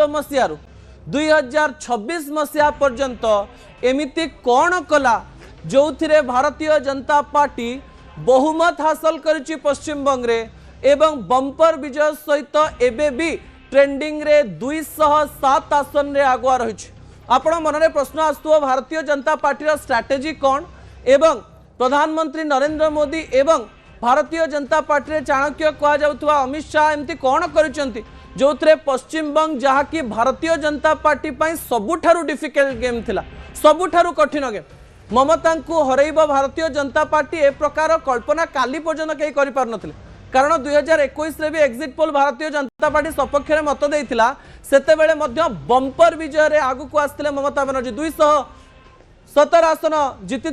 मसीह 2026 मसीहा पर्यंत एमिति कौन कला जो थिरे भारतीय जनता पार्टी बहुमत हासिल करिछि पश्चिम बंगरे एवं बंपर विजय सहित एबे भी ट्रेंडिंग रे 207 आसन रे आगुआ रही। आपण मनरे प्रश्न आसुव भारतीय जनता पार्टी स्ट्रैटेजी कौन एवं प्रधानमंत्री नरेंद्र मोदी एवं भारतीय जनता पार्टी रे चाणक्य कह जाउथवा अमित शाह एमती कौन करिसेंती जो थे पश्चिम बंग जहाँकि भारतीय जनता पार्टी पाई सबुठारु डिफिकल्ट गेम थिला, सबुठारु कठिन गेम। ममता को हरैब भारतीय जनता पार्टी ए प्रकार कल्पना काली पर्यंत कहीं कर पार नथिले, कारण 2021 रे भी exit poll Bharatiya Janata party सपक्ष में मत देइथिला, सेतेबेले मध्य बंपर विजय रे आगु को आस्थिले ममता बनर्जी 217 आसन जीति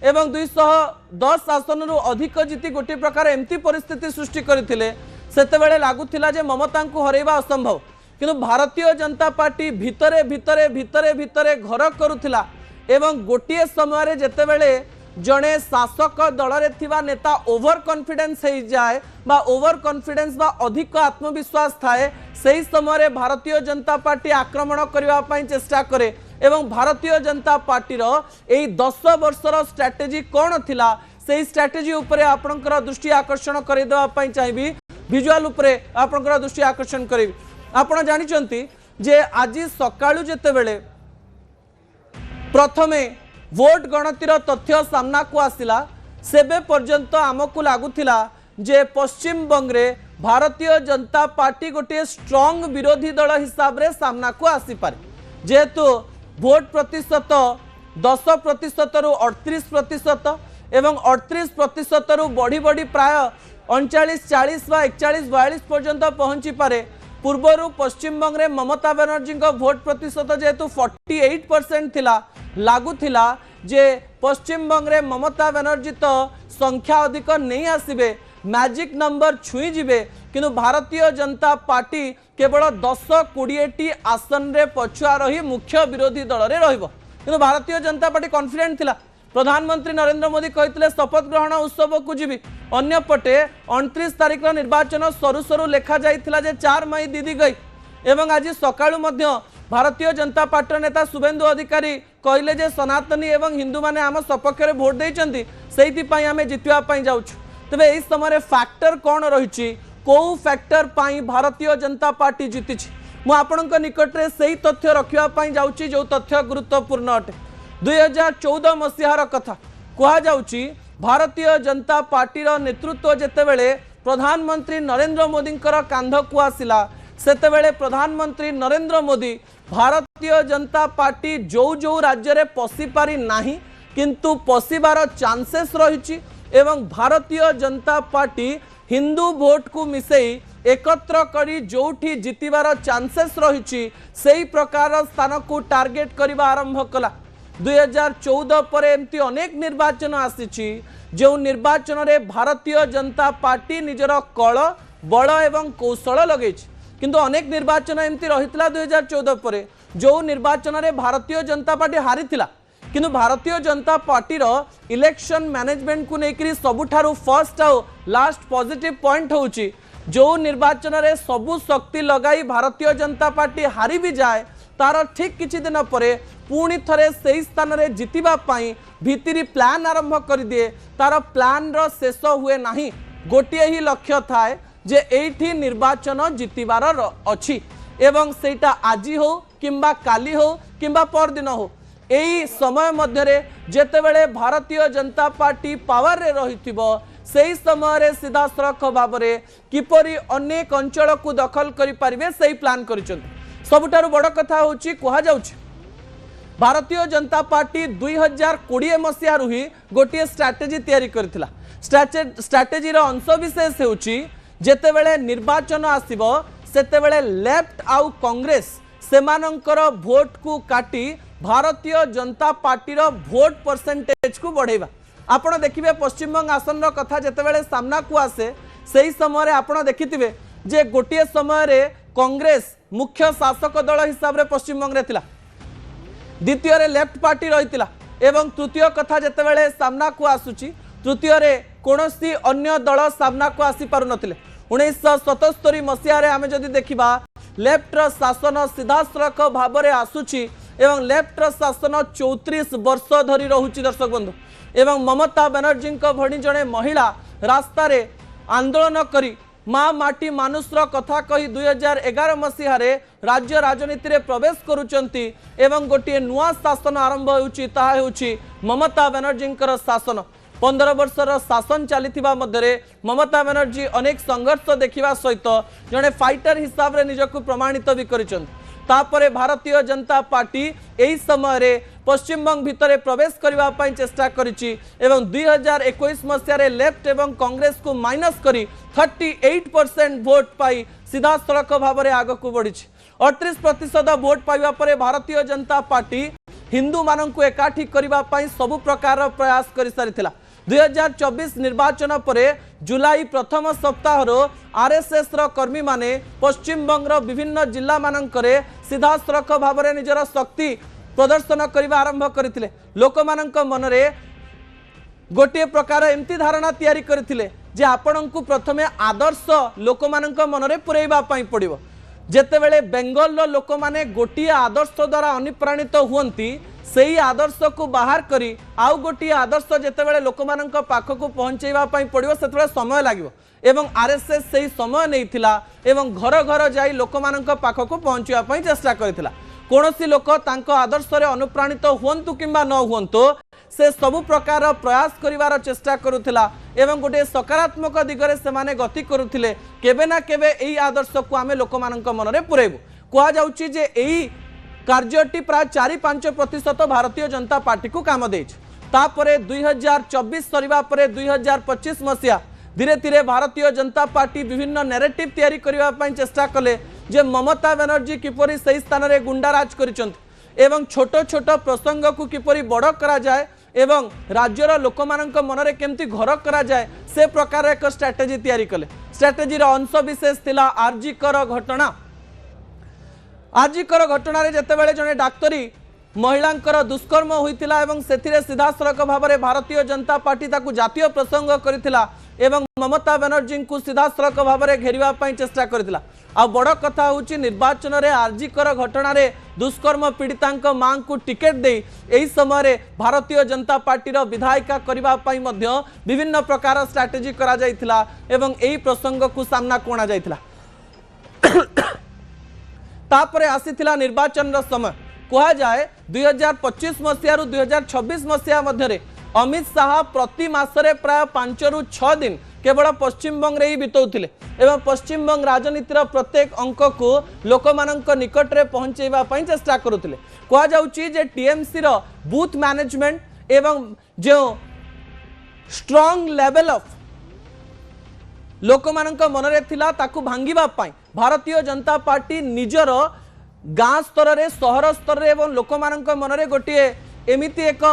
एवं 210 आसन रु अधिक जीति गोटे प्रकार एमती परिस्थिति सृष्टि करथिले। सेतेबेले लागुथिला जे ममता को हरैबा असंभव, किंतु भारतीय जनता पार्टी भितरे भितरे भितरे भितरे घर करुथिला एवं गोटे समय जेतेबेले जड़े शासक दल रे थिबा नेता ओवर कॉन्फिडेंस हो जाए बा ओवर कॉन्फिडेंस बा अधिक आत्मविश्वास थाए, सही समय भारतीय जनता पार्टी आक्रमण करबा पई चेष्टा करे एवं भारतीय जनता पार्टी रो एई 10 वर्षर स्ट्रैटेजी कौन थिला सेही स्ट्रैटेजी उपरे आपनकर दृष्टि आकर्षण करि देबा पई चाहिबी। विजुअल उपरे आपनकर दृष्टि आकर्षण करिबी। आपण जानिचंती जे आज सकाळु जेतेबेले प्रथमे वोट गणतिर तथ्य सामना को आसिला सेबे पर्यंत आमको लागुथिला जे पश्चिम बंगरे भारतीय जनता पार्टी गोटे स्ट्रॉन्ग विरोधी दल हिसाब रे सामना को आसी पारे, जेहेतु वोट प्रतिशत 10% रु 38% एवं 38% रु बढ़ी बढ़ी प्राय 39-40 व 41-42 पर्यंत पहुंची पारे। पूर्वर पश्चिम बंग ममता बनर्जी भोट प्रतिशत जेहेतु 48% थिला, लागुथिला जे पश्चिम बंग ममता बनर्जी तो संख्या अधिक नहीं आसिबे, मैजिक नंबर छुई जिबे, किंतु भारतीय जनता पार्टी केवल 10-20 आसन रे पछुआ रही मुख्य विरोधी दल रे रहिबो। किंतु भारतीय जनता पार्टी कॉन्फिडेंट थिला। प्रधानमंत्री नरेंद्र मोदी कहते शपथ ग्रहण उत्सव को जीवी, अन्यपटे 29 तारिख निर्वाचन सरू सरू लेखा जाइथिला जे 4 मई दीदी गई एवं आज सकाळु मध्य भारतीय जनता पार्टी नेता शुभेंदु अधिकारी कहले जे सनातनी एवं हिंदू माने आम सपक्ष में भोट देइचंती, सेहिति पई आमे जितवा पई जाउछु। तबे एई समय फैक्टर कौन रहिछि, को फैक्टर पई भारतीय जनता पार्टी जीतिछि, मु आपनक निकट रे सेही तथ्य रखिया पई जाउछि जो तथ्य गुरुत्वपूर्ण अटे। 2014 मसीहार कथा कहा जाउछि, भारतीय जनता पार्टी नेतृत्व जेतेबेले प्रधानमंत्री नरेंद्र मोदी कांध को आसिला, सेतेबेले प्रधानमंत्री नरेंद्र मोदी भारतीय जनता पार्टी जो जो राज्य रे पशि पारि नाही किंतु पशिबार चांसेस रही एवं भारतीय जनता पार्टी हिंदू वोट को मिसेई एकत्र करी जोठी जितिबार चांसेस रही सेही प्रकार स्थान को टार्गेट करबा आरंभ कला। 2014 पर एमती अनेक निर्वाचन आसी जो निर्वाचन रे भारतीय जनता पार्टी निजर कल बल एवं कौशल लगे, किंतु अनेक निर्वाचन एमती रही 2014 पर जो निर्वाचन रे भारतीय जनता पार्टी हारी थिला, किंतु भारतीय जनता पार्टी रो इलेक्शन मैनेजमेंट को लेकर सबुठारु फर्स्ट आउ लास्ट पॉजिटिव पॉइंट होउची जो निर्वाचन रे सबु शक्ति लगाई भारतीय जनता पार्टी हारी भी जाए तार ठीक किछि दिन परे पुणी थरे सही स्थान रे जितिबा पाई भितरी प्लान आरंभ कर दिए। तार प्लान रो शेष हुए नहीं, गोटे ही लक्ष्य थाए जे एठी निर्वाचन जितिबार अछि एवं सेटा आजी हो किंबा काली हो किंबा परदिन हो, एई समय मध्यरे जेतेबेले भारतीय जनता पार्टी पावर रे रहिथिबो सेही समय रे सीधा सड़क भाव में किपरि अनेक अंचल को दखल करि परिबे सेही प्लान करिसथि। सबुठारु बड़ कथा होची कहा जाउची भारतीय जनता पार्टी 2020 मसीह ही गोटे स्ट्रैटेजी तैयारी करथिला। स्ट्रैटेजी रो अंश विशेष होची जेतेबेले निर्वाचन आसीबो सेतेबेले लेफ्ट आउ कांग्रेस सेमानंकर भोट को काटी भारतीय जनता पार्टी रो भोट परसेंटेज को बढ़ेबा। आपण देखिबे पश्चिम बंग आसन रो कथा जेतेबेले सामना को आसे सेही समय आपण देखिथिबे जे गोटे समय रे कांग्रेस मुख्य शासक दल हिसाब रे पश्चिम बंग रे थिला, द्वितीय रे लेफ्ट पार्टी रहितिला एवं तृतीय कथा जेतेबेले सामना को आसुची तृतीय रे कोनोसी अन्य दल सामना को आसी पारु नथिले। 1977 मसीह रे आमे जदि देखिबा लेफ्टर शासन सीधासलख भाव में आसूची एवं लेफ्टर शासन 34 वर्ष धरी रोचे दर्शक बंधु एवं ममता बनर्जी भणी जड़े महिला रास्तार आंदोलन करी माँ माटी मानुषर कथा कही 2011 मसीह राज्य राजनीति में प्रवेश करुचंती एवं गोटे नुआ शासन आरंभ होउची ममता बनर्जी शासन 15 वर्षर शासन चलीथिबा मध्यरे ममता बनर्जी अनेक संघर्ष देखिबा सहित जड़े फाइटर हिसाब रे निजकु प्रमाणित भी करिसंती। तापरे भारतीय जनता पार्टी एही समय रे पश्चिम बंग भितर प्रवेश करबा पई चेष्टा करिछि एवं 2021 मसीह लेफ्ट एवं कांग्रेस को माइनस करी 38% वोट पाई सीधा सड़क भाव में आग को बढ़ी 38% वोट पाइबा परे भारतीय जनता पार्टी हिंदू माननकु एकाठी करबा पई सबु प्रकार प्रयास करि सारिथिला। 2024 निर्वाचन परे जुलाई प्रथम सप्ताह आरएसएस रो कर्मी माने पश्चिम बंग रो विभिन्न जिला मानकरे सीधा सड़क भाव में निजर शक्ति प्रदर्शन करबा आरंभ करथिले। लोक माननक मनरे गोटे प्रकार एमती धारणा तैयारी करथिले जे आपणंकु प्रथमे आदर्श लोक माननक मनरे पुरैबा पई पड़िबो। जेतेबेले बेंगल लोक माने गोटे आदर्श द्वारा अनुप्राणित हुअंती सेही आदर्श को बाहर करी आउ गोटे आदर्श जेतेबेले लोक माननक पाखकु पहुंचैबा पई पड़िबो सेतेबेले समय लागिबो एवं आरएसएस सेही समय नैथिला एवं घर घर जाई लोक माननक पाखकु पहुंचैबा पई चेष्टा करथिला। कोनोसी लोक तांको आदर्श रे अनुप्राणित हुअंतु किंबा न हुअंतु से सबु प्रकार प्रयास करिवार चेष्टा करुथिला एवं गोटे सकारात्मक दिगरे सेमाने गति करुथिले केबे ना केबे एही आदर्श को आमे लोक माननक मनरे पुरैबु। कुआ जाउची जे एही कार्यटी प्राय 4-5% भारतीय जनता पार्टी को काम देछ। तापरे 2024 सरीबा परे 2025 मसिया धीरे धीरे भारतीय जनता पार्टी विभिन्न नैरेटिव तैयारी करबा पई चेष्टा कले जे ममता बनर्जी किपरि सही स्थान रे गुंडाराज करिसंत एवं छोट छोट प्रसंग को किपरि बड़ करा जाए एवं राज्यर लोक माननक मनरे केमती घर करा जाए से प्रकार एक स्ट्रेटेजी तैयारी कले। स्ट्रेटेजी रो अंश विशेष थिला आरजीकर घटना। आरजीकर घटना रे जेतेबेले जने डाक्तरी महिलांकर दुष्कर्म होइतिला एवं सेथिरे सीधा सड़क भाव में भारतीय जनता पार्टी ताकू जातीय प्रसंग करितिला एवं ममता बनर्जी को सीधा सड़क भाव में घेरिबा पई चेष्टा करितिला। आ बड़ कथा होची निर्वाचन रे आरजीकर घटना रे दुष्कर्म पीड़ितांक मां को टिकेट दे एही समय रे भारतीय जनता पार्टी रो विधायिका करबा पई मध्य विभिन्न प्रकार स्ट्रेटेजी करा जायतिला एवं एही प्रसंग को सामना कोणा जायतिला। तापरे आसीथिला निर्वाचन रो समय कहा जाए 2025 मसीह 2026 मसीहा मध्य अमित शाह प्रति मासरे प्राय 5 ରୁ 6 दिन केवल पश्चिम बंग रे ही बिताउथिले एवं पश्चिम बंग राजनीतिर प्रत्येक अंक को लोक माननक निकट रे पहुंचेबा पई चेष्टा करुथिले। कहा जाउची जे टीएमसी रो बूथ मैनेजमेंट एवं जो स्ट्रांग लेवल ऑफ लोक माननक मनरे थिला ताकू भांगीबा पई भारतीय जनता पार्टी निजर गाँ स्तर रे सहर स्तर रे एवं लोक माननक मनरे गोटे एमिति एक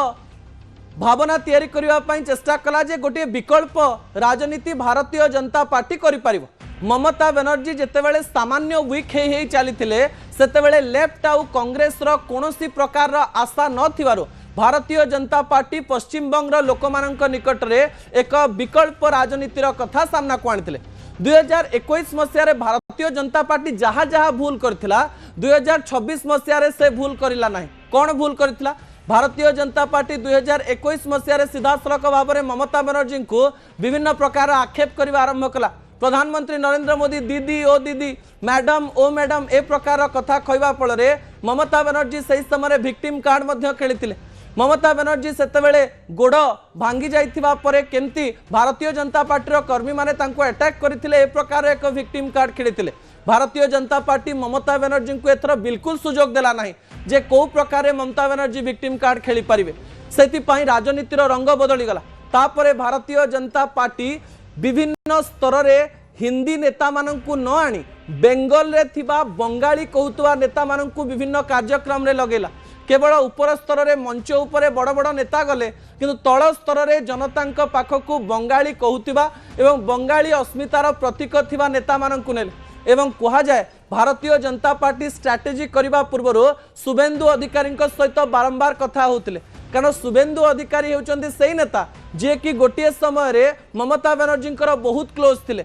भावना तैयारी करबा पई चेष्टा कला जे गोटे विकल्प राजनीति भारतीय जनता पार्टी करि परिबो। ममता बनर्जी जेतेबेले सामान्य वीक हे चलीथिले सेतेबेले लेफ्ट आउ कांग्रेस रो कोनोसी प्रकार रो आशा न थिवारो भारतीय जनता पार्टी पश्चिम बंग रो लोक माननक निकट रे एक विकल्प राजनीतिर कथा सामना को आनिथिले। 2021 मसीह भारतीय जनता पार्टी जहाँ जहाँ भूल करथिला 2026 मसीह से भूल करिला नहीं। कौन भूल करथिला? भारतीय जनता पार्टी 2021 मसीह सीधा सड़क भाव में ममता बनर्जी को विभिन्न प्रकार आक्षेप करने आरंभ कला। प्रधानमंत्री नरेंद्र मोदी दीदी ओ दीदी मैडम ओ मैडम ए प्रकार कथा कहवा फल ममता बनर्जी सही समय विक्टिम कार्ड मध्य खेली। ममता बनर्जी सेतेबेले गोड़ भांगी जाइथिबा परे केमती भारतीय जनता पार्टी कर्मी माने तांको अटैक करथिले ए प्रकार एक victim card खेलिथिले। Bharatiya Janata party Mamata Banerjee को एथर बिल्कुल सुजोग देला नाही जे को प्रकार ममता बनर्जी विक्टिम कार्ड खेली पारिबे। सेतिपई राजनीतिर रंग बदली गला। तापरे भारतीय जनता पार्टी विभिन्न स्तर रे हिंदी नेता माननकु न आनी बेंगल रे थिबा बंगाली कहउतवा नेता माननकु विभिन्न कार्यक्रम रे लगेला। केवल उपर स्तर रे मंच उपरे बड़ बड़ नेता गले किंतु तल स्तर रे जनतांक पाखकु बंगाली कहउतिबा एवं बंगाली अस्मितार प्रतीक थिबा नेता माननकु नेले एवं कहा जाए भारतीय जनता पार्टी स्ट्रैटेजी करबा पूर्व शुभेन्दु अधिकारी सहित बारंबार कथा होतिले कारण शुभेन्दु अधिकारी होचंदी सेही नेता जे कि गोटे समय रे ममता बनर्जी बहुत क्लोज थिले।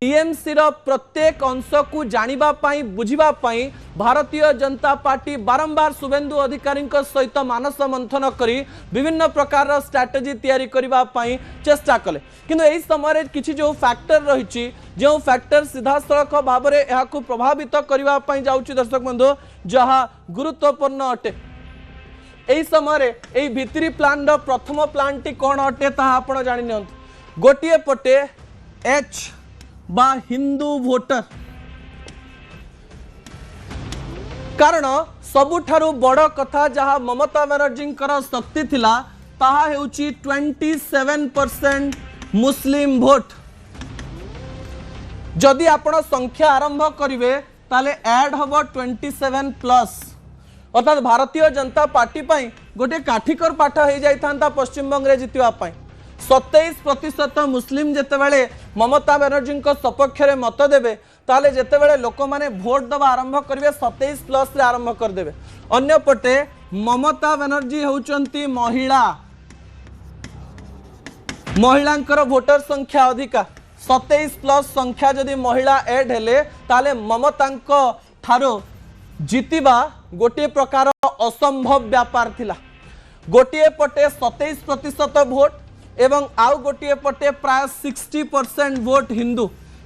टीएमसी रो प्रत्येक अंश को जानिबा पाई बुझिबा पाई भारतीय जनता पार्टी बारंबार शुभेन्दु अधिकारी सहित मानस मंथन करी विभिन्न प्रकार स्ट्रैटेजी तैयारी करबा पाई चेष्टा कले किंतु एही समय किछि जो फैक्टर रही जो फैक्टर सीधा सड़क भाव में यह प्रभावित करबा पाई जाउछि दर्शक बंधु जहा गुरुत्वपूर्ण अटे एही समय एही भितरी प्लान रो प्रथम प्लान टी कोन अटे ताहा आपण जानि नियंतु गोटिए पटे एच बा हिंदू भोटर कारण सबुठारु बड़ कथा जहाँ ममता बनर्जी शक्ति थिला ताहा हेउची 27% मुस्लिम भोट जदि आपण संख्या आरंभ करिवे ताले ऐड हबो 27 प्लस अर्थात भारतीय जनता पार्टी पाई गोटे काठिकर पाठ हो जाता पश्चिम बंग जितवा पाई 27% मुस्लिम जितेबाला ममता बनर्जी सपक्ष में मत देवे ताले जितेबाला लोक मैंने भोट दवा आरंभ करेंगे 27 प्लस आरंभ करदे अन्यपटे ममता बनर्जी होउचंती महिला भोटर संख्या अधिका 27 प्लस संख्या जदि महिला एड हेले ताले ममता ठारो जितिबा गोटे प्रकार असंभव व्यापार थिला गोटे पटे 27% भोट एवं आउ गोटे पटे प्राय 60% वोट हिंदू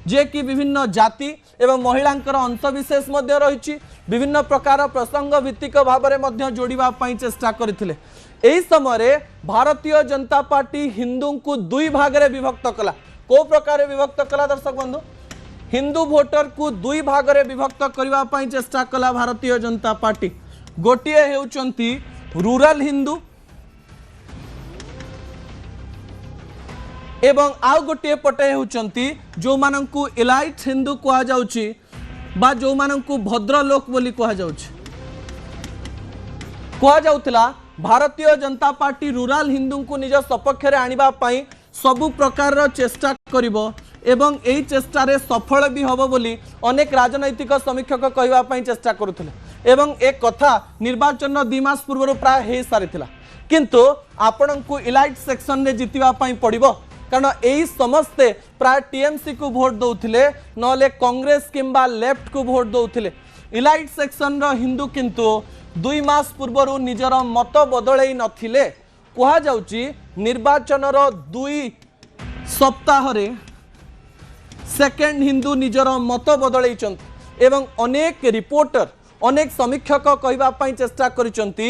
जे कि विभिन्न जाति एवं महिलांकर अंशविशेष रही विभिन्न प्रकार प्रसंग भित्तिक भाव में जोड़वा चेष्टा करथिले। एही समय भारतीय जनता पार्टी हिंदू को दुई भाग में विभक्त कला को प्रकार विभक्त कला दर्शक बंधु हिंदू भोटर को दुई भाग में विभक्त करने चेष्टा कला भारतीय जनता पार्टी गोटे हेउचंती रूरल हिंदू एवं आउ गोटे पटे होउचंती जो माननकु एलाइट हिंदू कहा जाउची बा जो माननकु भद्र लोक बोली कहा जाउची कहा जाउतला भारतीय जनता पार्टी रूरल हिंदू को निज सपक्ष रे आनिबा पई सबु प्रकार चेष्टा करिवो एवं एही चेष्टा रे सफल भी हबो बोली अनेक राजनैतिक समीक्षक कहबा पई चेष्टा करुथिले एवं एक कथा निर्वाचन 2 मास पूर्व प्राय हे सारिथिला किंतु आपनकु एलाइट सेक्शन रे जितिबा पई पड़िबो कारण यही समस्ते प्राय टीएमसी को भोट दौले नले कांग्रेस किंबा लेफ्ट को भोट दौले इलाइट सेक्शन रो हिंदू किंतु 2 मास पूर्व निजर मत बदल नथिले कहा जाउची निर्वाचन रो 2 सप्ताह रे सेकेंड हिंदू निजर मत बदल एवं अनेक रिपोर्टर अनेक समीक्षक कहवाई चेष्टा करिसंती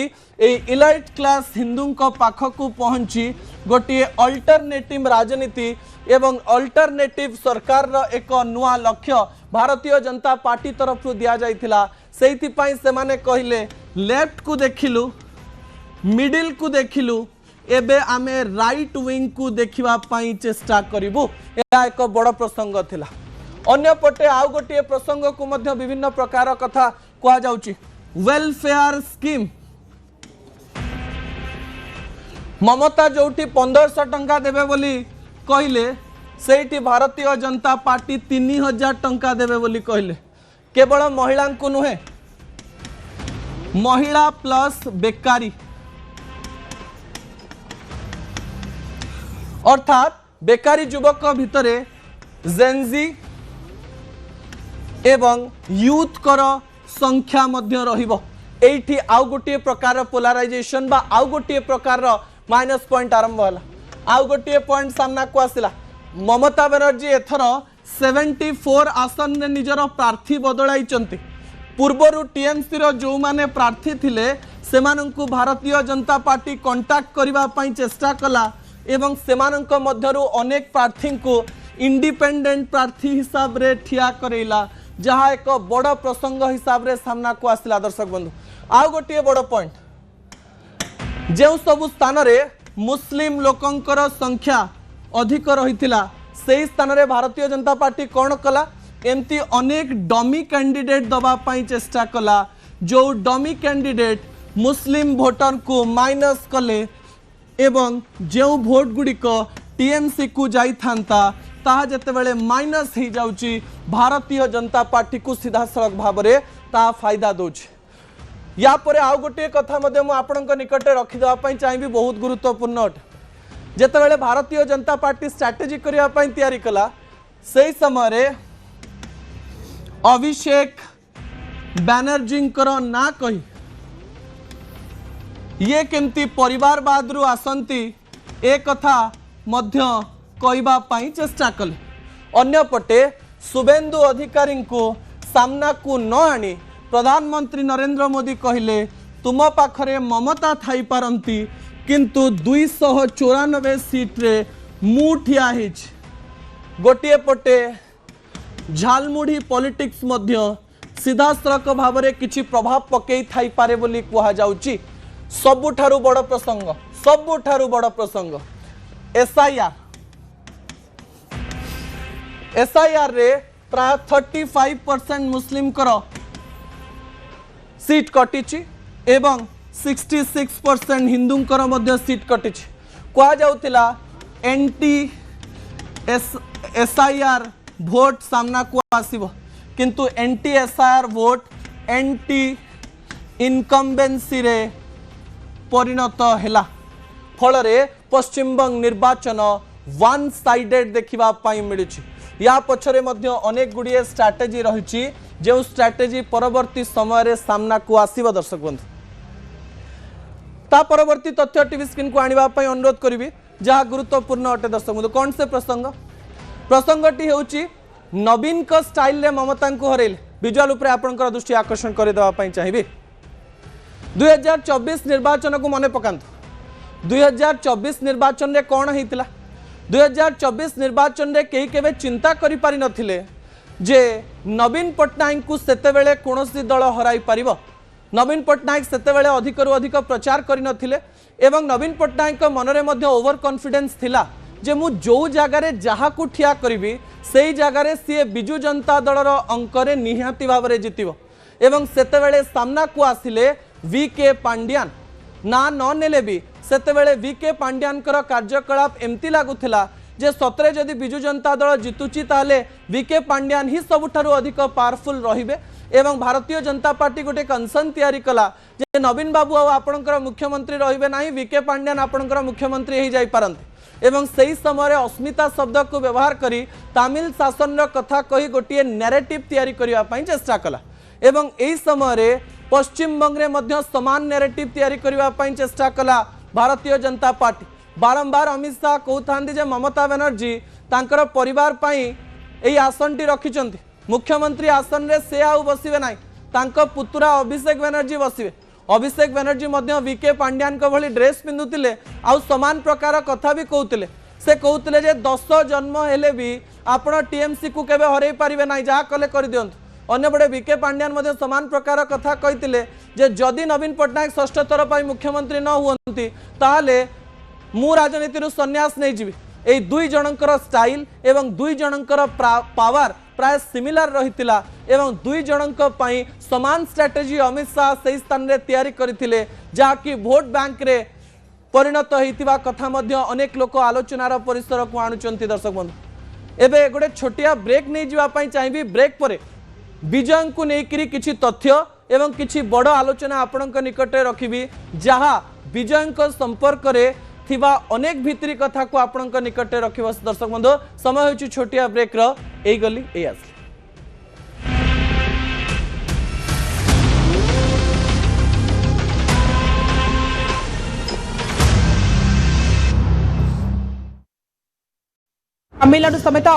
इलाइट क्लास हिंदू पाखक पहुंची गोटे अल्टरनेटिव राजनीति एवं अल्टरनेटिव सरकार एक नुआ लक्ष्य भारतीय जनता पार्टी तरफ दिया जाइथिला सेइथिपाई सेमाने कहिले लेफ्ट को देखिलु मिडिल को देखिलु एबे आमे राइट विंग को देखिबा पाई चेष्टा करिवु या एक बड़ प्रसंग थिला अन्य पटे आउ गोटे प्रसंग को मध्य विभिन्न प्रकार कथा कहा जाउची वेलफेयर स्कीम ममता जोठी 1500 टंका देबे बोली कहिले सेठी भारतीय जनता पार्टी 3000 टंका देबे बोली कहिले केवल महिला को नुहे महिला प्लस बेकारी अर्थात बेकारी युवक भितरे जेनजी एवं यूथ कर संख्या मध्य रहिबो एठी आउ गोटे प्रकार पोलराइजेशन बा आउ गोटे प्रकार माइनस पॉइंट आरंभ होला आउ गोटे पॉइंट सामना को आसिला ममता बनर्जी एथर 74 आसन ने निजर प्रार्थी बदलाइचंती पूर्वरु टीएमसी रो जो माने प्रार्थी थिले सेमानंकु भारतीय जनता पार्टी कांटेक्ट करबा पई चेष्टा कला एवं सेमानंक मध्यरु अनेक प्रार्थी को इंडिपेंडेंट प्रार्थी हिसाब रे ठिया करेला जहाँ एक बड़ प्रसंग हिसाब रे सामना को आसिला दर्शक बंधु आउ गोटे बड़ पॉइंट जो सब स्थान रे मुस्लिम लोकंकर संख्या अधिक रहितिला से स्थान रे भारतीय जनता पार्टी कौन कला एमती अनेक डमी कैंडिडेट दबा पाई चेष्टा कला जो डमी कैंडिडेट मुस्लिम भोटर को माइनस कले एवं जो भोट गुड़िक टीएमसी को जाई थांता ताहा जेतेबेले माइनस हो जाउची भारतीय जनता पार्टी को सीधा सड़क भाव में ता फायदा दौची या परे आउ गोटे कथा मध्य मु आपनक निकटे रखिदेवा पई चाहिए बहुत गुरुत्वपूर्ण अटे जेतेबेले भारतीय जनता पार्टी स्ट्रैटेजी करिया पई तैयारी कला से समय रे अभिषेक बैनर्जी ना कही ये केमती परिवारवाद रु आसंती ए कथा मध्य कहबा पई चेष्टा कले। अन्यपटे शुभेन्दु अधिकारी को सामना को न आनी प्रधानमंत्री नरेंद्र मोदी कहले तुम पाखरे ममता थाई पारंती किंतु 294 सीट रे मु ठिया हिच। गोटे पटे झालमुढ़ी पॉलिटिक्स मध्य सीधासलख भाव में किछि प्रभाव पकई थाई पारे बोली कहा जाउची। सबुठारु बड़ प्रसंग एसआईआर रे प्राय 35% मुस्लिम करो सीट कटिची एवं 66% हिंदू करो मध्य सीट कटिची। कहा जाउतिला एंटी एसआईआर भोट सामना को आसीबो किंतु anti SIR vote anti incumbency रे परिणत हैला। फल रे पश्चिम बंग निर्वाचन वन साइडेड देखिबा पाई मिलुछि। या पछरे मध्य अनेक गुड़िए स्ट्रैटेजी रही जो स्ट्रैटेजी परवर्ती समय रे सामना को आसीबो। दर्शक बंधु ता परवर्ती तथ्य टीवी स्क्रीन को आनिबा पाई अनुरोध करिवि जहा गुरुत्वपूर्ण अटे। दर्शक बंधु कौन से प्रसंगटी हेउछि नवीन को स्टाइल रे ममता को हरेले विजुअल उपरे आपनकर दृष्टि आकर्षण कर देबा पाई चाहिबे। 2024 निर्वाचन को मने पकांतु 2024 निर्वाचन रे कोन हेतिला 2024 निर्वाचन रे कई केबे चिंता करि पारि नथिले जे नवीन पटनायक को सेते बेले कोनोसी दल हराई परिबो। नवीन पटनायक सेते बेले अधिक रु अधिक प्रचार करि नथिले एवं नवीन पटनायक मनरे मध्य ओवर कॉन्फिडेंस थिला जे मु जो जगार जहा को ठिया करी से जगार सी बिजु जनता दलर अंकरे निहाती भाव में जितिबो। एवं सेते बेले सामना को आसिले वीके पांड्यान ना न नेले भी सेते बेले वीके पांड्यान कार्यकलाप एमती लगुला जे सतरे जदि बिजु जनता दल जितुची ताले वीके पांड्यान ही सबुठारु अधिक पावरफुल रहिबे। एवं भारतीय जनता पार्टी गोटे कंसन तैयारी कला जे नवीन बाबू आपणकर मुख्यमंत्री रहिबे नाही वीके पांड्यान आपणकर मुख्यमंत्री हो जाई पारंते। एवं सही समय अस्मिता शब्द को व्यवहार करी तमिल शासन कथा कही गोटे नैरेटिव तैयारी करबा पई चेष्टा कला। एवं एही समय पश्चिम बंग रे मध्य समान नैरेटिव तैयारी करबा पई चेष्टा कला भारतीय जनता पार्टी। बारंबार अमित शाह कहते जे ममता बनर्जी तांकर परिवार पई एही आसनटी रखिचंती मुख्यमंत्री आसन रे से आउ बसिबे नाही तांको पुतुरा अभिषेक बनर्जी बसिबे। अभिषेक बनर्जी मध्य वीके पांड्यान को भली ड्रेस पिंधुतिले आउ समान प्रकार कथा भी कहउतिले। से कहउतिले जे 10 जन्म हेले भी आपण टीएमसी को केबे हरई पारिबे नाही जहा कले कर दियंतु। अन्य बड़े वीके पांड्यान मध्य समान प्रकार कथा कहितिले जे जदि नवीन पटनायक षष्ठ थर पई मुख्यमंत्री न हुअंती ताहाले मु राजनीति रु संन्यास नै जिबी। एई दुई जनकर स्टाइल एवं दुई जनकर पावर प्राय सिमिलर रहितिला एवं दुई जनक पई समान स्ट्रैटेजी अमित शाह सही स्थान रे तैयारी करथिले जहा कि वोट बैंक रे परिणत होइतिबा कथा मध्य अनेक लोक आलोचनार परिसर को आणुचंती। दर्शक बंधु एबे गोटे छोटिया ब्रेक नहीं जीवा पई चाहिबी। ब्रेक परे विजय को लेकर किसी तथ्य एवं किसी बड़ आलोचना आपण निकट रखी जहा विजय संपर्क रे थिबा अनेक भितरी कथा को आपण निकट रख। दर्शक बंधु समय हो छोटिया ब्रेक रही गली ए आसली। तमिलनाडु समेत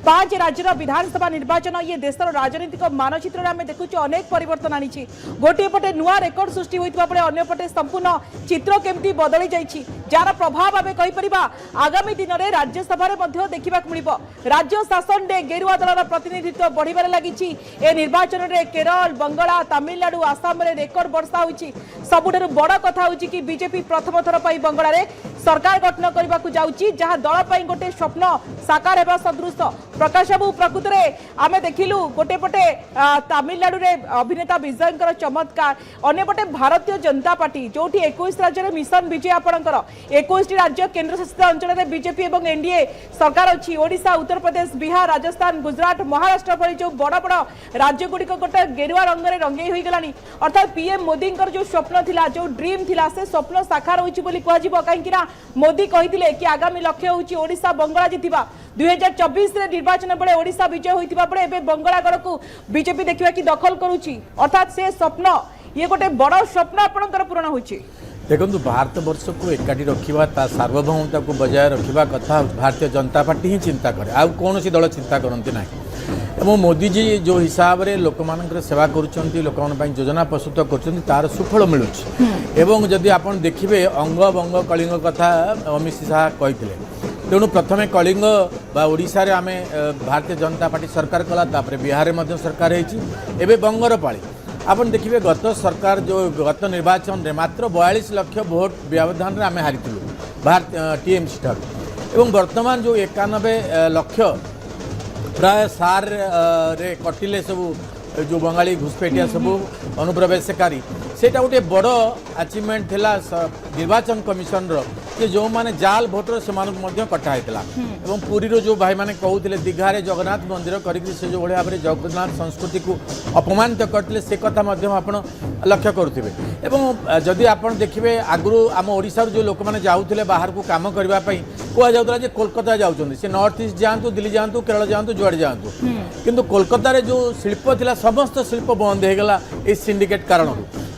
5 राज्यर विधानसभा निर्वाचन ये देशर राजनीतिक मानचित्र आम देखु अनेक परिवर्तन आनी। गोटे पटे नुआ रेकर्ड सृष्टि होता बेले अंपटे संपूर्ण चित्र केमती बदली जाइए जार प्रभाव आम कहीपर आगामी दिन में राज्यसभा देखा मिल। राज्य शासन में गेरुआ दलर प्रतिनिधित्व बढ़िबार लगी। ए निर्वाचन में केरल बंगाल तमिलनाडु आसाम में रेकर्ड वर्षा होती। सबुठारु बड़ कथा होची कि बीजेपी प्रथम थर पर बंगाल में सरकार गठन करने को जाऊँगी जहाँ दल पर गोटे स्वप्न साकार हेबा सदृश। प्रकाश बाबू प्रकृत में आम देखिलु गोटे पटे तमिलनाडु रे अभिनेता विजय चमत्कार अन्यपटे भारतीय जनता पार्टी जो 21 राज्य में मिशन विजय आपणकर 21 राज्य केंद्र शासित अंचल में बीजेपी और एनडीए सरकार अच्छी। ओडिशा उत्तर प्रदेश बिहार राजस्थान गुजरात महाराष्ट्र भली जो बड़ बड़ राज्य गुड़िक गोटे गेरुआ रंग में रंगई हो गलानी। अर्थात पीएम मोदी जो स्वप्न थिला जो ड्रीम थिला से स्वप्न साकार होइछि बोली कहजिबो। काहेकि ना मोदी कही कि आगामी लक्ष्य होची ओडिशा बंगला जितिबा 2024 रे निर्वाचन बेले ओडिशा विजय होइतिबा बेले एबे बंगलागढ़ को बीजेपी देखिबा कि दखल करूची अर्थात से स्वप्न ये गोटे बड़ स्वप्न आपनकर पूर्ण होची। देखो भारत वर्ष को एकाठी रखा सार्वभौमता को बजाय रखा कथा भारतीय जनता पार्टी ही चिंता करे आ कौन सी दल चिंता करती ना एवं मोदी जी जो हिसाब से लोक मान सेवा कर लोक योजना प्रस्तुत कर तार सुफल मिलूँ जदि आप देखिए अंग बंग कलिंग कथा अमित शाह कहते तेणु प्रथमे कलिंग ओडिशा रे आम भारतीय जनता पार्टी सरकार कला बिहार में सरकार होती बंगर पाली आपन देखिए गत सरकार जो गत निर्वाचन में मात्र 42 लाख भोट व्यवधान आम हारी भारत टीएमसी ठार एवं वर्तमान जो 91 लाख प्राय सार रे कटिले सबू जो बंगाली घुसपेटिया सबू अनुप्रवेशकारी सेटा गोटे बड़ अचिवमेंट थिला निर्वाचन कमिशन रो कि जो माने जाल भोटर से कटा एवं पुरी रो जो भाई माने कहते दीघारे जगन्नाथ मंदिर करके से जो भाई भाव जगन्नाथ संस्कृति को अपमानित करते से कथा आपण लक्ष्य करुवे एवं जदि आप देखिए आगु आम ओडिशा जो लोक मैंने जाऊे बाहर को काम करने कहला जे कोलकाता जाऊँ से नॉर्थ ईस्ट जातु दिल्ली जातु केरल जातु जुआड़े जातु किंतु कोलकाता जो शिल्प थिला समस्त शिल्प बंद हो गला इस सिंडिकेट कारण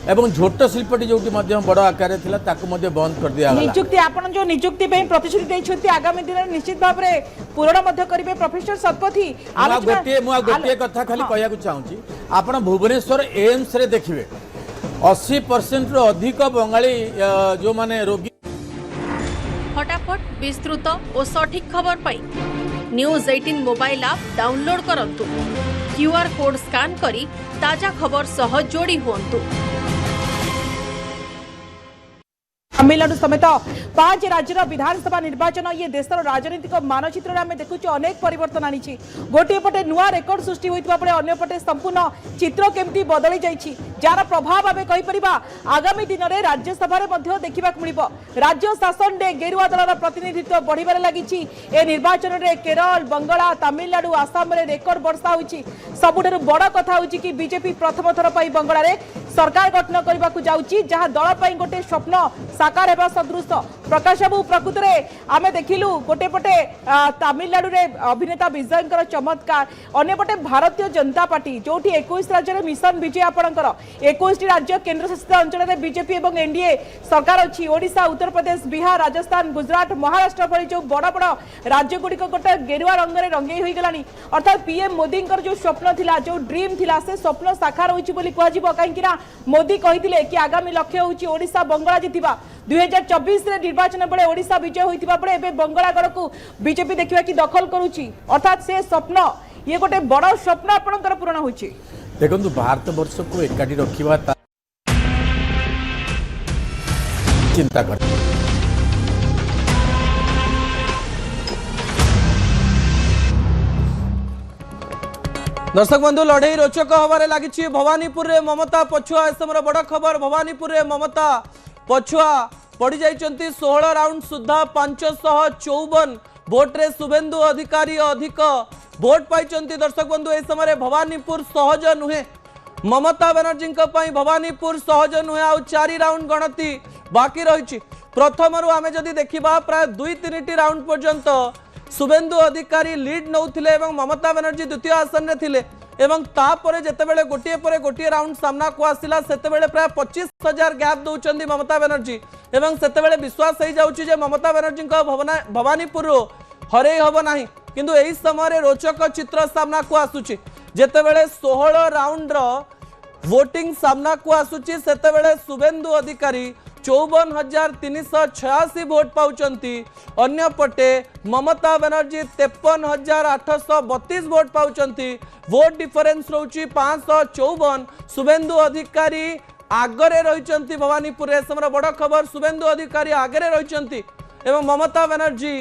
एवं झोट शिल्पटी जो बड़ आकार बंद कर दिया नियुक्ति आपन जो नियुक्ति पे प्रतिश्रुति दैछथि आगामी दिन में निश्चित भाव में पूर्ण करेंगे प्रोफेसर शतपथी गोटे कथा खाली कहया चाहूँगी आप भुवनेश्वर एम्स रे देखिए 80% रो अधिक बंगाली जो माने रोगी फटाफट विस्तृत और सठिक खबर पाई न्यूज 18 मोबाइल ऐप डाउनलोड करंतु क्यूआर कोड स्कैन करी ताजा खबर सह जोड़ी होंतु। तमिलनाडु समेत 5 राज्यर विधानसभा निर्वाचन ये देशर राजनीतिक मानचित्र आम देखु अनेक परिवर्तन आनी गोटे पटे नुआ रेकर्ड सृष्टि होता बेले अन्य पटे संपूर्ण चित्र केमती बदली जाइए जार प्रभाव आम कहीपर आगामी दिन में राज्यसभा देखा मिल राज्य शासन में गेरुआ दलर प्रतिनिधित्व बढ़िबार लगी ए निर्वाचन में केरल बंगाल तमिलनाडु आसाम में रेकर्ड वर्षा होती सबुठ बड़ कथा होची कि बीजेपी प्रथम थर पर बंगाल में सरकार गठन करने को जाऊँगी जहाँ दल पर गोटे स्वप्न साकार होगा सदृश प्रकाश बाबू प्रकृत में आम देखिलु गोटे पटे तमिलनाडु रे अभिनेता विजयंकर चमत्कार अन्यपटे भारतीय जनता पार्टी जो 21 राज्य में मिशन विजय आपणकर 21 राज्य केंद्र शासित अंचल में बीजेपी और एनडीए सरकार अच्छी ओडिशा उत्तर प्रदेश बिहार राजस्थान गुजरात महाराष्ट्र भली जो बड़ बड़ राज्य गुड़िक गोटे गेरुआ रंग में रंगई हो गलानी अर्थात पीएम मोदी जो स्वप्न थिला जो ड्रीम थिला से स्वप्न साकार होइछि बोली कहजिबो काहेकि ना मोदी कहिथिले कि आगामी लक्ष्य होइछि ओडिशा बंगला जितिबा 2024 रे निर्वाचन बेले ओडिशा विजय होइतिबा बेले एबे बंगलागढ़ को बीजेपी देखिबा कि दखल करूची अर्थात से स्वप्न ये गोटे बड़ स्वप्न आपनकर पूर्ण होइछि। देखो भारत वर्ष को एकाठी रखा चिंता कर दर्शक बंधु लड़ई रोचक हबारे लगी भवानीपुर रे ममता पछुआ समय बड़ खबर भवानीपुर रे ममता पछुआ पड़ी जाइछंती 16 राउंड सुधा 554 भोट रे शुभेंदु अधिकारी अधिक भोट पाइछंती। दर्शक बंधु ए समय भवानीपुर सहज नुहे ममता बनर्जी भवानीपुर सहज नुहे आ 4 राउंड गणति बाकी रही प्रथम आम जदि देखा प्राय 2-3 राउंड पर्यंत शुभेंदु अधिकारी लीड नौथिले ममता बनर्जी द्वितीय आसन रे थिले एवं तापरे जेतेबेले गोटिए परे गोटिए राउंड सामना को आसिला सेतेबेले प्राय 25,000 गैप दौरान ममता बनर्जी एवं सेतेबेले विश्वास हो जाउची जे ममता बनर्जी भवानीपुर हरई हब नाही किंतु एही समय रोचक चित्र सामना को आसुची जेतेबेले 16 राउंड रो वोटिंग सामना को आसुची सेतेबेले शुभेंदु अधिकारी 54,386 भोट पाउचंती अन्यपटे ममता बनर्जी 53,832 भोट पाउचंती भोट डिफरेंस रोची 554 शुभेंदु अधिकारी आगरे रहिचंती भवानीपुर रे समय बड़ खबर शुभेंदु अधिकारी आगरे रहिचंती एवं ममता बनर्जी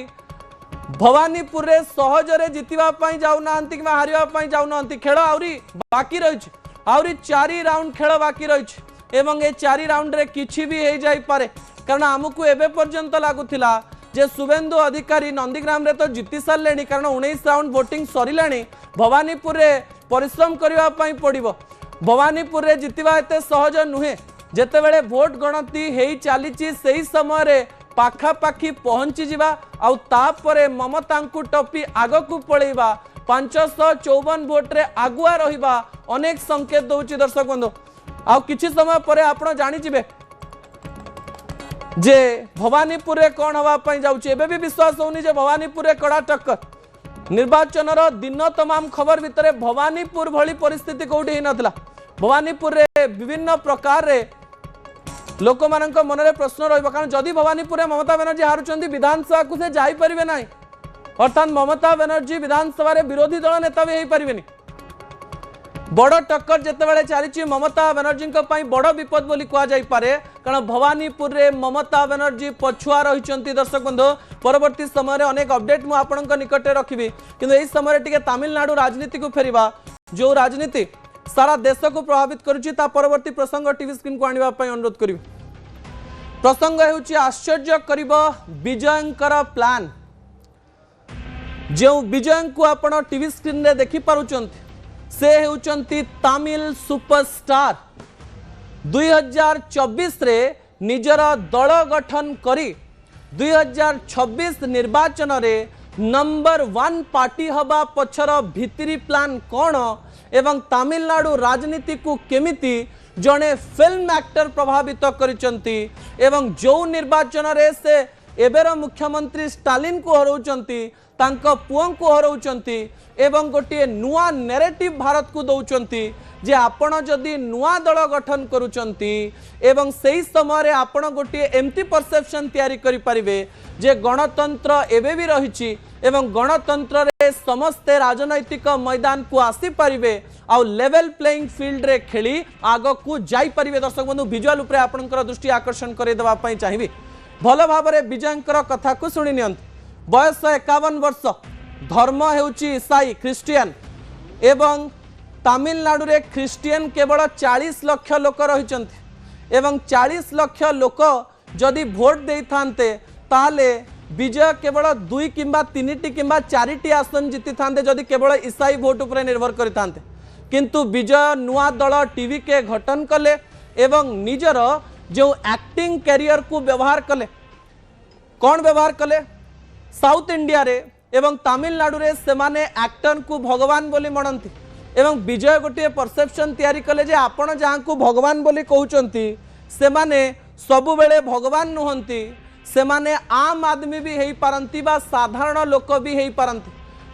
भवानीपुर रे सहजरे जितिबा पई जाउनांती कि हारिबा पई जाउनांती खेल आउरी बाकी रहिछ आउरी 4 राउंड खेल बाकी रहिछ एवं ए 4 राउंड रे किछि भी हो जाई पारे कारण आमको एबे पर्यंत लागुथिला जे शुभेंदु अधिकारी नंदीग्राम रे तो जीति सारे कारण 19 राउंड वोटिंग सरिलाणी भवानीपुर रे परिश्रम करबा पई पड़िबो भवानीपुर रे जितिबा एते सहज नुहे जेतेबेले भोट गणति हेई चालीची सेही समय रे पाखापाखी पहुंची जिबा आउ तापरे ममता को टपी आग को पड़ेबा 554 भोट रे आगुआ रहिबा अनेक संकेत दउची दर्शक बंधु आउ किछि समय परे आपण जानि जिबे जे भवानीपुर रे कोन हवा पई जाउची एबे भी विश्वास होनी जे भवानीपुर रे कड़ा टक्कर निर्वाचन रो दिन तमाम खबर भितरे भवानीपुर भली परिस्थिति कोठी ही नथला भवानीपुर रे विभिन्न प्रकार रे लोक मानक मन रे प्रश्न रहिबा कारण जदि भवानीपुर रे ममता बनर्जी हारुचंदी विधानसभा को से जाई परिबे नाही अर्थात ममता बनर्जी विधानसभा रे विरोधी दल नेता भी हेई परिबेनी बड़ टक्कर जितेबाला चली ममता बनर्जी बड़ विपद बोली कहुई पारे कारण भवानीपुर रे ममता बनर्जी पछुआ रही दर्शक बंधु परवर्ती समय अनेक अपडेट मुझे निकट रखी किंतु यही समय टिके तमिलनाडु राजनीति को फेरिबा जो राजनीति सारा देश को प्रभावित करुच्ची परवर्ती प्रसंग टीवी स्क्रीन को आने अनुरोध करी प्रसंग होउची आश्चर्य करिबो विजयंकर प्लान जो विजय को आपण टीवी स्क्रीन रे देखि पारुचंती से होउचंती तमिल सुपरस्टार 2024 रे निजर दल गठन करी 2026 निर्वाचन रे नंबर 1 पार्टी हवा पछर भितरी प्लान कौन एवं तमिलनाडु राजनीति को केमिति जड़े फिल्म एक्टर प्रभावित करिचंती एवं जो निर्वाचन रे से एबेर मुख्यमंत्री स्टालिन को हरौचंती तांको पुओं को हरौचंती एवं गोटे नुआ नैरेटिव भारत को दौचंती जे आपण जदि नुआ दल गठन करुचंती एवं सही समय रे आपण गोटे एमती परसेप्शन तैयारी करि परिबे जे गणतंत्र एबे भी रहिछि एवं गणतंत्र रे समस्ते राजनैतिक मैदान को आसी परिबे आ लेवल प्लेइंग फील्ड रे खेली आग को जाई परिबे दर्शक बंधु विजुअल उपरे आपनकर दृष्टि आकर्षण करे देबा पई चाहिबी भल भाबरे विजयंकर कथा को सुनि नियंत बयस 51 वर्ष धर्म हेउची ईसाई ख्रिस्टियन एवं तमिलनाडु रे ख्रिस्टियन केवल 40 लाख लोक रहिचंती एवं 40 लाख लोक जदि भोट देई थांते ताले विजय केवल 2 किंबा 3टी किंबा 4टी आसन जीति थांते जदि केवल ईसाई भोट उपरे निर्भर करि थांते किंतु विजय नुआ दल टीवी के गठन कले एवं निजर जो एक्टिंग कैरियर को व्यवहार कले कौन व्यवहार कले साउथ इंडिया रे एवं तमिलनाडु रे सेमाने एक्टर को भगवान बोली मनंती एवं विजय गोटे परसेप्शन तैयारी कले जे आपण जहाँ को भगवान बोली कहउचंती सेमाने सबु बेले भगवान नुहंती सेमाने आम आदमी भी हेई पारंती बा साधारण लोक भी हेई पारंती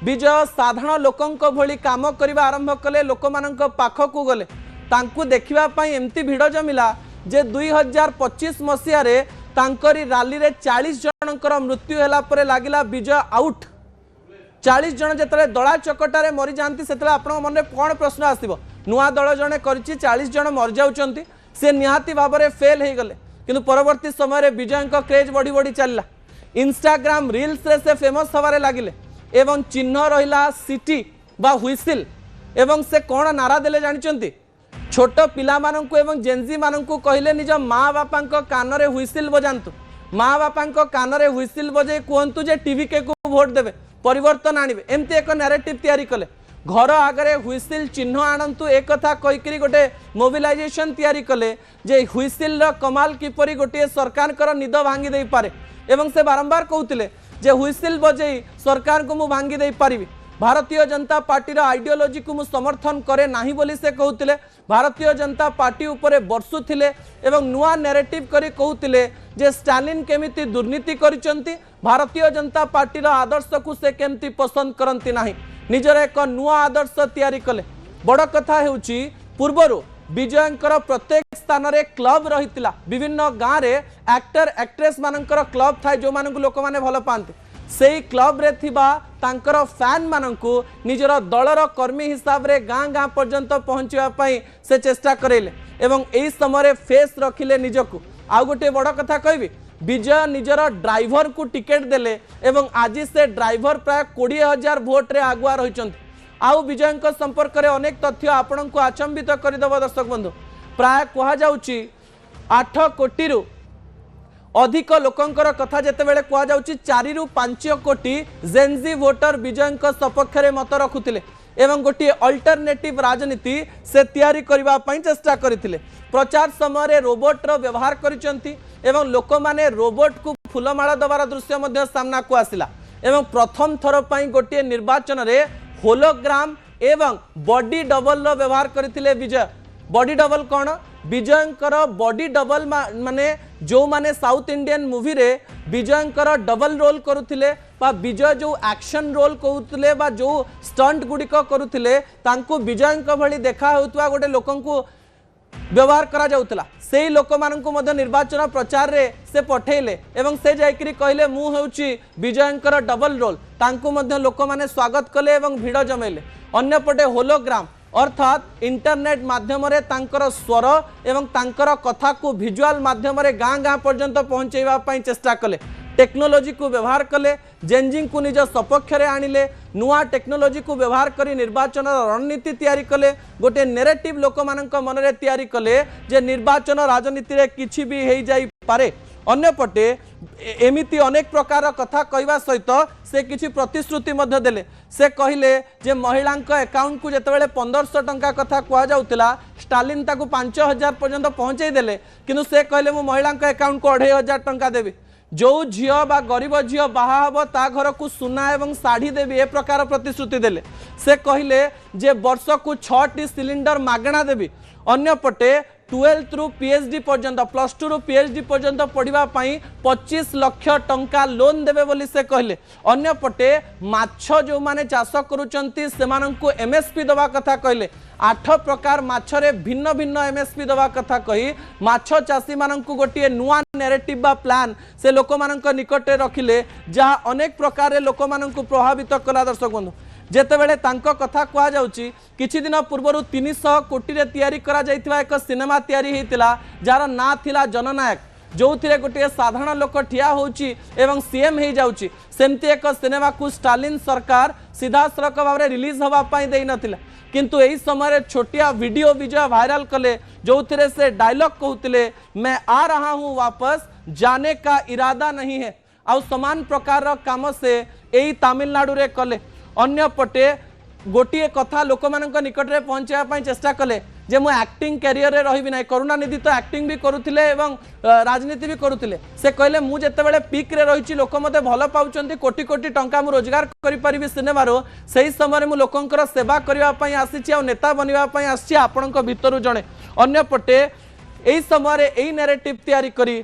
विजय साधारण लोकंक भली काम करबा आरंभ कले लोकमानंक पाख को गले तांकु देखिबा पई एमती भिड़ जमिला जे 2025 मसीह रे तांकरी रैली रे 40 जनकर मृत्यु हैला परे लागिला विजय आउट 40 जन जेतले दला चकटारे मरी जानती सेतले आपण मन रे कोन प्रश्न आसीबो नुआ दल जने करछि 40 जन मर जाउचंती से निहाती भाबरे फेल हे गले किंतु परवर्ती समय रे विजय का क्रेज बढ़ी बढ़ी चलला इंस्टाग्राम रील्स रे से फेमस हवारे लागिले एवं चिन्ह रहिला सिटी बा हुइसिल एवं से कोन नारा देले जानिचंती छोट पिला माननकु एवं जेनजी माननकु कहिले निज माँ बापा कान रे हुइसिल बजांतु माँ बापा कान रे हुइसिल बजे कहतु जे टीवी के को भोट देबे परिवर्तन आनिबे एमती एक नैरेटिव तैयारी कले घर आगरे हुइसिल चिन्ह आणंतु एक कथा कहिकरी गोटे मोबिलाइजेशन तैयारी कले जे हुइसिल रो कमाल किपरि गोटे सरकार कर निद भांगी देई पारे एवं से बारंबार कहउतिले जे हुइसिल बजेई सरकार को मु भांगी देई पारिबी भारतीय जनता पार्टी आइडियोलॉजी को मु समर्थन करे नाही बोली से कहउतिले भारतीय जनता पार्टी उपरे बरसुथिले एवं नुआ नैरेटिव करी कहउतिले जे स्टालिन केमिति दुर्नीति करिसंती भारतीय जनता पार्टी आदर्श को से केमिति पसंद करंती नाही निजर एक नुआ आदर्श तैयारी कले बड़ कथा हेउची पूर्वरु विजयंकर प्रत्येक स्थान रे क्लब रहितिला विभिन्न गाँव रे एक्टर एक्ट्रेस मानकर क्लब थाए जो मानक लोक माने भल पांती सेई क्लब रे थिबा तांकर फैन मानकु निजर दलर कर्मी हिसाब रे गाँ गाँ पर्यंत पहुँचवा पई से चेष्टा करेले एवं एई समय रे फेस रखिले निजकु आउ गोटे बड़ कथा कहबी विजय निजर ड्राइवर को टिकेट देले एवं आज से ड्राइवर प्राय 20,000 भोट रे आगुआ रहिचंती आउ विजय संपर्क में अनेक तथ्य आपण को आचंबित करदेव दर्शक बंधु प्राय कह जाउची 8 कोटी रु अधिक लोकंकर कथा जेते बेले कह जाउची 4 रु 5 कोटी जेनजी वोटर विजय सपक्ष में मत रखुतिले एवं गोटे अल्टरनेटिव राजनीति से तैयारी करबा पई चेष्टा करथिले। प्रचार समय रोबोट रो व्यवहार करिसंती एवं लोक माने रोबोट को फूलमाला दबार दृश्य मध्य सामना को आसिला एवं प्रथम थर पई गोटे निर्वाचन रे होलोग्राम एवं बॉडी डबल रो व्यवहार करथिले विजय। बॉडी डबल कौन? विजयंकर बॉडी डबल माने जो माने साउथ इंडियन मूवी रे विजयंकर डबल रोल करुथिले बा विजय जो एक्शन रोल करुथिले बा जो स्टंट गुडिक करुथिले तांको विजयंक भली देखा होतवा गोटे लोकंकु व्यवहार करा जाउतला। सेही लोक माननकु मध्य निर्वाचन प्रचार रे से पठेले एवं से जाइकरी कहले मु हेउची विजयंकर डबल रोल। तांको मध्य लोक माने स्वागत कले एवं भिड़ जमेले। अन्य पटे होलोग्राम अर्थात इंटरनेट माध्यम रे तांकर स्वर एवं तांकर कथा को विजुअल माध्यम रे गाँ गाँ पर्यंत पहुंचेबा पई चेष्टा कले। टेक्नोलोजी को व्यवहार कले, जेंजिंग को निज सपक्ष रे आनिले, नुआ टेक्नोलोजी को व्यवहार करी निर्वाचन रणनीति तैयारी कले, गोटे नेरेटिव लोक मानक मन रे तैयारी कले जे निर्वाचन राजनीति रे किछि भी हेई जाई पारे। अन्य पटे एमिति अनेक प्रकार कथा कहवा सहित से किछि प्रतिश्रुति मध्य देले। से कहिले जे महिला अकाउंट को जेतेबेले 1500 टंका कथा कह जाउतिला स्टालिन ताकू 5000 पर्यंत पहुंचाई देले, किंतु से कहिले मु महिला अकाउंट को 2500 टंका देबी। जो झियो बा गरीब झियो बाहा हब ता घर को सुना एवं साड़ी देवी ए प्रकार प्रतिश्रुति देले। से कहिले जे वर्ष को 6टी सिलिंडर मागणा देवी। अन्य पटे 12 रु पीएचडी पर्यंत प्लस 2 रु पीएचडी पर्यंत पढ़िबा पई 25 लाख टंका लोन देवे बोली से कहले। अन्य पटे माछ जो माने चाष करूचंती सेमानंकु एमएसपी दवा कथा कहले। 8 प्रकार माछरे भिन्न भिन्न एमएसपी दवा कथा कही माछ चाषी मानंकु गोटे नुआ नैरेटिव बा प्लान से लोक मानंक निकटे रखिले, जहाँ अनेक प्रकार लोक मानंकु प्रभावित कला। दर्शक बंधु जेतेबेले तांको कथा कहा जाउची किछि दिन पूर्व 300 कोटी रे तैयारी करा जाइथिबा एक सिनेमा तैयारी हेतिला जार ना थिला जननायक, जो थिरे गोटे साधारण लोक ठिया होउची एवं सीएम हे जाउची। सेमती एक सिनेमा को स्टालिन सरकार सीधा सड़क भाव में रिलीज हवा पाई देई नथिला, किंतु एही समय छोटिया वीडियो विजय वायरल कले जो थिरे से डायलॉग कहउतिले मैं आ रहा हूं वापस, जाने का इरादा नहीं है। आ समान प्रकार काम से एही तमिलनाडु रे कले। अन्य पटे गोटे कथा लोक मानक निकट रे पहुंचाया पई चेष्टा कले जे मु एक्टिंग कैरियर रे रहिबि नै। करुणानिधि तो एक्टिंग भी करुथिले एवं राजनीति भी करुथिले। से कहले मु जेतेबेले पीक रे रहिछि लोक मते भलो पाउचंती, कोटी कोटी टंका मु रोजगार करि परिबि सिनेमा रो, सही समय मु लोकंकर सेवा करिवा पई आसीछि आ नेता बनिवा पई आसीछि आपनक भितरु जणे। अन्य पटे एही समय एही नैरेटिव तैयारी करी